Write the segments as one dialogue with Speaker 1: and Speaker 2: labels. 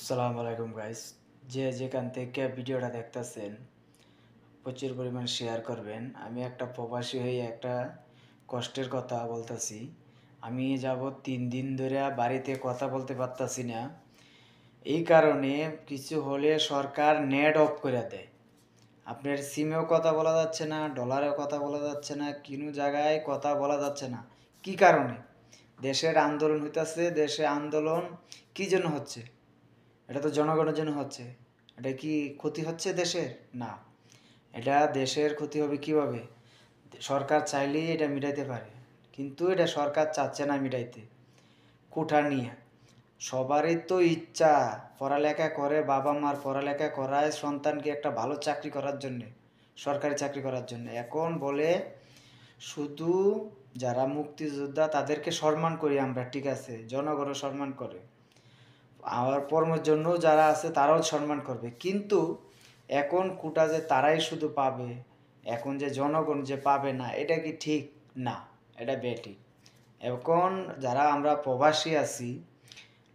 Speaker 1: আসসালামু আলাইকুম গাইস। যে যেখান থেকে ভিডিওটা দেখতেছেন প্রচুর পরিমাণ শেয়ার করবেন। আমি একটা প্রবাসী হয়ে একটা কষ্টের কথা বলতেছি। আমি যাবৎ 3 দিন ধরে বাড়িতে কথা বলতে পারতাছি না। এই কারণে কিছু হলে সরকার নেট অফ করে দেয়। আপনার সিমেও কথা বলা যাচ্ছে না, ডলারেও কথা বলা যাচ্ছে না, কোনো জায়গায় কথা বলা যাচ্ছে না। কি কারণে? দেশের আন্দোলন হইতাছে। দেশে আন্দোলন কি জন্য হচ্ছে? এটা তো জনগণের জন্য হচ্ছে। এটা কি ক্ষতি হচ্ছে দেশের? না। এটা দেশের ক্ষতি হবে কিভাবে? সরকার চাইলেই এটা মিটাইতে পারে, কিন্তু এটা সরকার চাচ্ছে না মিটাইতে। কোঠা নিয়ে সবারই তো ইচ্ছা পড়ালেখা করে, বাবা মার পড়ালেখা করায় সন্তানকে একটা ভালো চাকরি করার জন্যে, সরকারি চাকরি করার জন্য। এখন বলে শুধু যারা মুক্তিযোদ্ধা তাদেরকে সম্মান করি আমরা, ঠিক আছে, জনগণও সম্মান করে, আর কর্মের জন্য যারা আছে তারাও সম্মান করবে, কিন্তু এখন কোটা যে তারাই শুধু পাবে, এখন যে জনগণ যে পাবে না, এটা কি ঠিক? না, এটা বেঠিক। এখন যারা আমরা প্রবাসী আছি,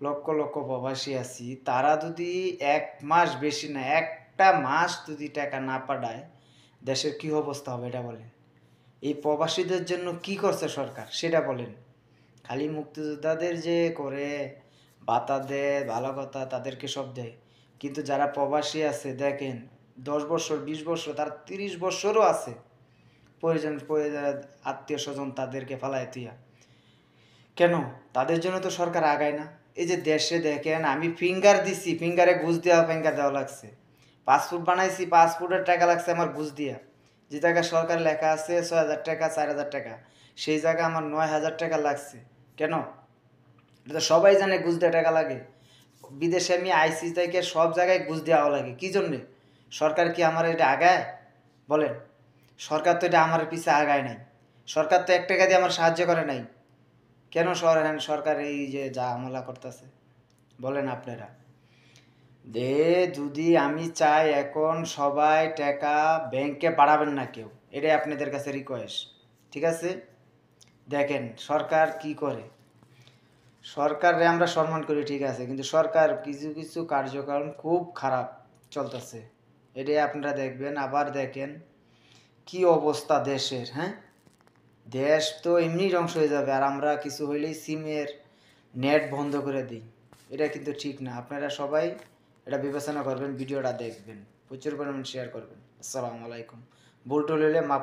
Speaker 1: লক্ষ লক্ষ প্রবাসী আছি, তারা যদি 1 মাস, বেশি না, একটা মাস যদি টাকা না পাঠায়, দেশের কি অবস্থা হবে এটা বলেন। এই প্রবাসীদের জন্য কি করছে সরকার সেটা বলেন। খালি মুক্তিযোদ্ধাদের যে করে ভাতা দেয়, ভালো কথা, তাদেরকে সব দেয়, কিন্তু যারা প্রবাসী আছে দেখেন, 10 বছর, 20 বছর, তার 30 বছরও আছে, প্রয়োজন আত্মীয় স্বজন তাদেরকে ফালায় তুইয়া কেন? তাদের জন্য তো সরকার আগায় না। এই যে দেশে দেখেন, আমি ফিঙ্গার দিছি, ফিঙ্গারে ঘুষ ফিঙ্গার দেওয়া লাগছে। পাসপোর্ট বানাইছি, পাসপোর্টের টাকা লাগছে আমার ঘুষ দিয়া। যে জায়গায় সরকার লেখা আছে 6,000 টাকা, 4,000 টাকা, সেই জায়গায় আমার 9,000 টাকা লাগছে। কেন? এটা তো সবাই জানে ঘুষ দিয়ে টাকা লাগে। বিদেশে আমি আইসি থেকে সব জায়গায় ঘুষ দেওয়া লাগে। কি জন্যে? সরকার কি আমার এটা আগায়? বলেন। সরকার তো এটা আমার পিছে আগায় নাই। সরকার তো 1 টাকা দিয়ে আমার সাহায্য করে নাই। কেন সরকার এই যে যা আমলা করতেছে বলেন আপনারা। যদি আমি চাই এখন সবাই টাকা ব্যাংকে পাঠাবেন না কেউ, এটাই আপনাদের কাছে রিকোয়েস্ট, ঠিক আছে? দেখেন সরকার কি করে। সরকারে আমরা সম্মান করি, ঠিক আছে, কিন্তু সরকার কিছু কিছু কার্যক্রম খুব খারাপ চলতেছে, এটাই আপনারা দেখবেন। আবার দেখেন কি অবস্থা দেশের, হ্যাঁ, দেশ তো এমনি ধ্বংস হয়ে যাবে, আর আমরা কিছু হইলেই সিমের নেট বন্ধ করে দিই। এটা কিন্তু ঠিক না। আপনারা সবাই এটা বিবেচনা করবেন, ভিডিওটা দেখবেন, প্রচুর পরিমাণ শেয়ার করবেন। আসসালামু আলাইকুম। ভুল টুল হইলে মাপ